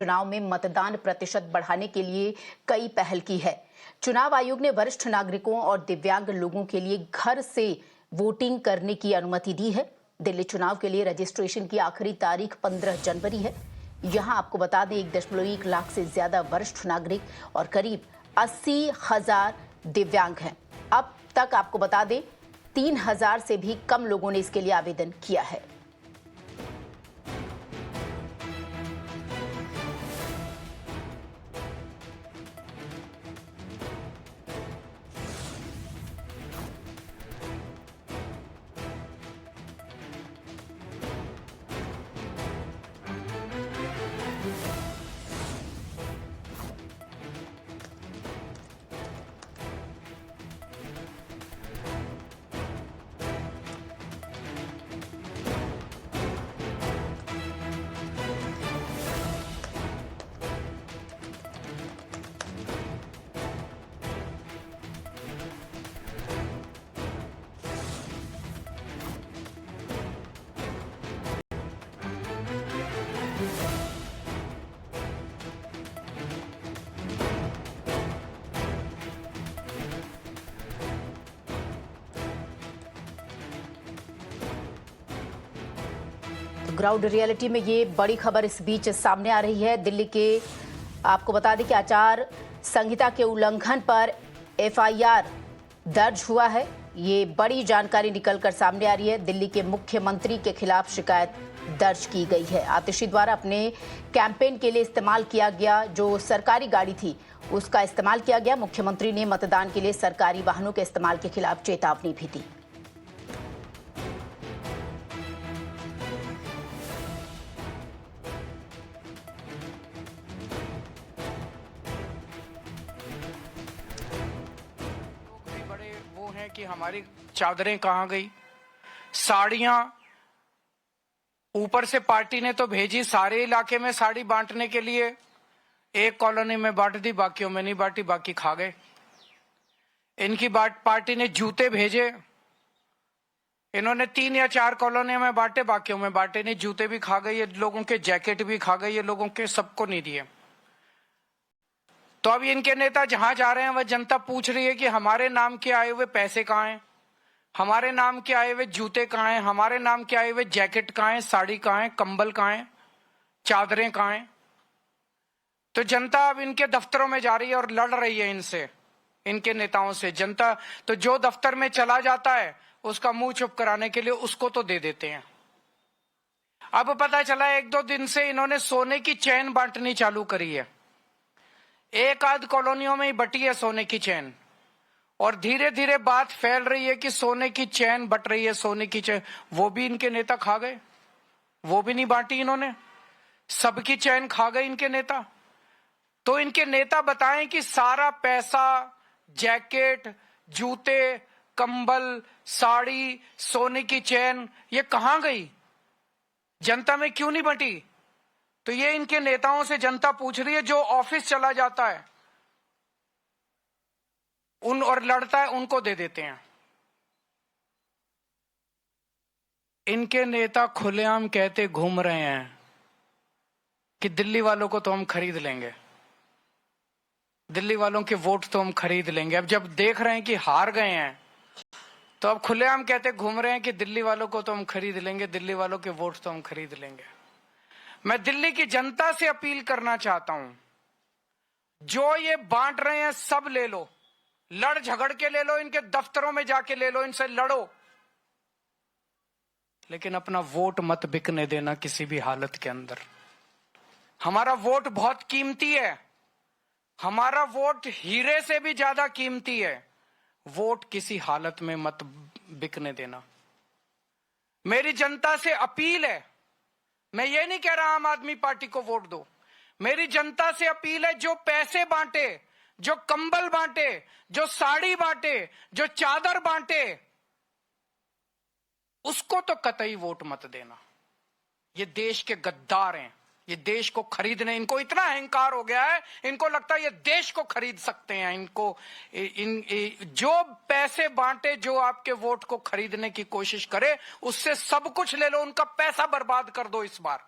चुनाव में मतदान प्रतिशत बढ़ाने के लिए कई पहल की है। चुनाव आयोग ने वरिष्ठ नागरिकों और दिव्यांग लोगों के लिए घर से वोटिंग करने की अनुमति दी है। दिल्ली चुनाव के लिए रजिस्ट्रेशन की आखिरी तारीख 15 जनवरी है। यहां आपको बता दें 1.1 लाख से ज्यादा वरिष्ठ नागरिक और करीब 80,000 दिव्यांग हैं। अब तक आपको बता दें 3,000 से भी कम लोगों ने इसके लिए आवेदन किया है। ग्राउंड रियलिटी में ये बड़ी खबर इस बीच सामने आ रही है। दिल्ली के आपको बता दें कि आचार संहिता के उल्लंघन पर एफआईआर दर्ज हुआ है। ये बड़ी जानकारी निकलकर सामने आ रही है। दिल्ली के मुख्यमंत्री के खिलाफ शिकायत दर्ज की गई है। आतिशी द्वारा अपने कैंपेन के लिए इस्तेमाल किया गया जो सरकारी गाड़ी थी उसका इस्तेमाल किया गया। मुख्यमंत्री ने मतदान के लिए सरकारी वाहनों के इस्तेमाल के खिलाफ चेतावनी भी दी। कि हमारी चादरें कहां गई, साड़ियां ऊपर से पार्टी ने तो भेजी सारे इलाके में साड़ी बांटने के लिए। एक कॉलोनी में बांट दी, बाकियों में नहीं बांटी, बाकी खा गए। इनकी पार्टी ने जूते भेजे, इन्होंने 3 या 4 कॉलोनियों में बांटे, बाकियों में बांटे नहीं। जूते भी खा गए ये लोगों के, जैकेट भी खा गए ये लोगों के, सबको नहीं दिए। तो अब इनके नेता जहां जा रहे हैं वह जनता पूछ रही है कि हमारे नाम के आए हुए पैसे कहां हैं, हमारे नाम के आए हुए जूते कहां हैं, हमारे नाम के आए हुए जैकेट कहां हैं, साड़ी कहां है, कंबल कहां है, चादरें कहां हैं। तो जनता अब इनके दफ्तरों में जा रही है और लड़ रही है इनसे, इनके नेताओं से। जनता तो जो दफ्तर में चला जाता है उसका मुंह चुप कराने के लिए उसको तो दे देते हैं। अब पता चला 1-2 दिन से इन्होंने सोने की चैन बांटनी चालू करी है। एक आध कॉलोनियों में ही बटी है सोने की चैन, और धीरे धीरे बात फैल रही है कि सोने की चैन बट रही है, सोने की चैन। वो भी इनके नेता खा गए, वो भी नहीं बांटी इन्होंने, सबकी चैन खा गए इनके नेता। तो इनके नेता बताएं कि सारा पैसा, जैकेट, जूते, कंबल, साड़ी, सोने की चैन, ये कहां गई, जनता में क्यों नहीं बटी? तो ये इनके नेताओं से जनता पूछ रही है। जो ऑफिस चला जाता है उन और लड़ता है उनको दे देते हैं। इनके नेता खुलेआम कहते घूम रहे हैं कि दिल्ली वालों को तो हम खरीद लेंगे, दिल्ली वालों के वोट तो हम खरीद लेंगे। अब जब देख रहे हैं कि हार गए हैं तो अब खुलेआम कहते घूम रहे हैं कि दिल्ली वालों को तो हम खरीद लेंगे, दिल्ली वालों के वोट तो हम खरीद लेंगे। मैं दिल्ली की जनता से अपील करना चाहता हूं, जो ये बांट रहे हैं सब ले लो, लड़ झगड़ के ले लो, इनके दफ्तरों में जाके ले लो, इनसे लड़ो, लेकिन अपना वोट मत बिकने देना किसी भी हालत के अंदर। हमारा वोट बहुत कीमती है, हमारा वोट हीरे से भी ज्यादा कीमती है। वोट किसी हालत में मत बिकने देना। मेरी जनता से अपील है, मैं ये नहीं कह रहा आम आदमी पार्टी को वोट दो, मेरी जनता से अपील है जो पैसे बांटे, जो कंबल बांटे, जो साड़ी बांटे, जो चादर बांटे, उसको तो कतई वोट मत देना। ये देश के गद्दार हैं, ये देश को खरीदने, इनको इतना अहंकार हो गया है, इनको लगता है ये देश को खरीद सकते हैं। इनको जो पैसे बांटे, जो आपके वोट को खरीदने की कोशिश करे, उससे सब कुछ ले लो, उनका पैसा बर्बाद कर दो इस बार।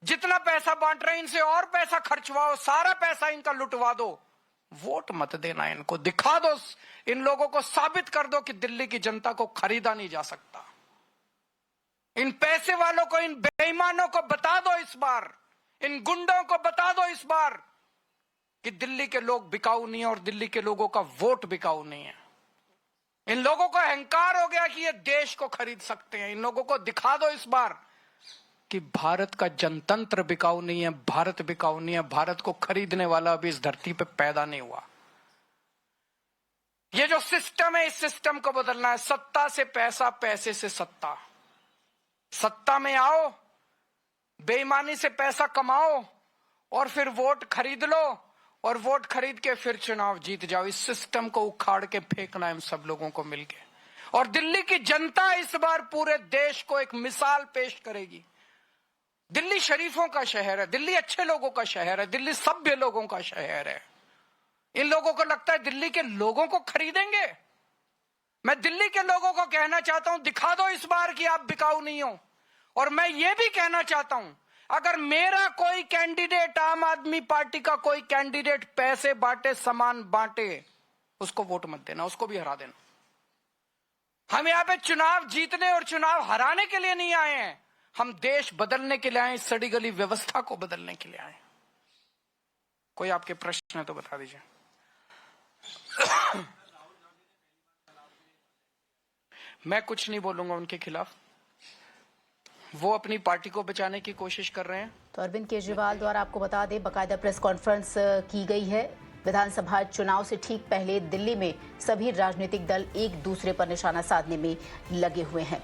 जितना पैसा बांट रहे हैं इनसे और पैसा खर्चवाओ, सारा पैसा इनका लुटवा दो, वोट मत देना इनको, दिखा दो इन लोगों को, साबित कर दो कि दिल्ली की जनता को खरीदा नहीं जा सकता। इन पैसे वालों को, इन बेईमानों को बता दो इस बार, इन गुंडों को बता दो इस बार कि दिल्ली के लोग बिकाऊ नहीं है और दिल्ली के लोगों का वोट बिकाऊ नहीं है। इन लोगों को अहंकार हो गया कि ये देश को खरीद सकते हैं। इन लोगों को दिखा दो इस बार कि भारत का जनतंत्र बिकाऊ नहीं है, भारत बिकाऊ नहीं है, भारत को खरीदने वाला अभी इस धरती पे पैदा नहीं हुआ। ये जो सिस्टम है, इस सिस्टम को बदलना है। सत्ता से पैसा, पैसे से सत्ता। सत्ता में आओ, बेईमानी से पैसा कमाओ और फिर वोट खरीद लो और वोट खरीद के फिर चुनाव जीत जाओ। इस सिस्टम को उखाड़ के फेंकना है हम सब लोगों को मिलके। और दिल्ली की जनता इस बार पूरे देश को एक मिसाल पेश करेगी। दिल्ली शरीफों का शहर है, दिल्ली अच्छे लोगों का शहर है, दिल्ली सभ्य लोगों का शहर है। इन लोगों को लगता है दिल्ली के लोगों को खरीदेंगे। मैं दिल्ली के लोगों को कहना चाहता हूं, दिखा दो इस बार कि आप बिकाऊ नहीं हो। और मैं ये भी कहना चाहता हूं, अगर मेरा कोई कैंडिडेट, आम आदमी पार्टी का कोई कैंडिडेट पैसे बांटे, सामान बांटे, उसको वोट मत देना, उसको भी हरा देना। हम यहां पे चुनाव जीतने और चुनाव हराने के लिए नहीं आए हैं, हम देश बदलने के लिए आए, सड़ी गली व्यवस्था को बदलने के लिए आए। कोई आपके प्रश्न है तो बता दीजिए। मैं कुछ नहीं बोलूंगा उनके खिलाफ, वो अपनी पार्टी को बचाने की कोशिश कर रहे हैं। तो अरविंद केजरीवाल द्वारा आपको बता दें, बाकायदा प्रेस कॉन्फ्रेंस की गई है। विधानसभा चुनाव से ठीक पहले दिल्ली में सभी राजनीतिक दल एक दूसरे पर निशाना साधने में लगे हुए हैं।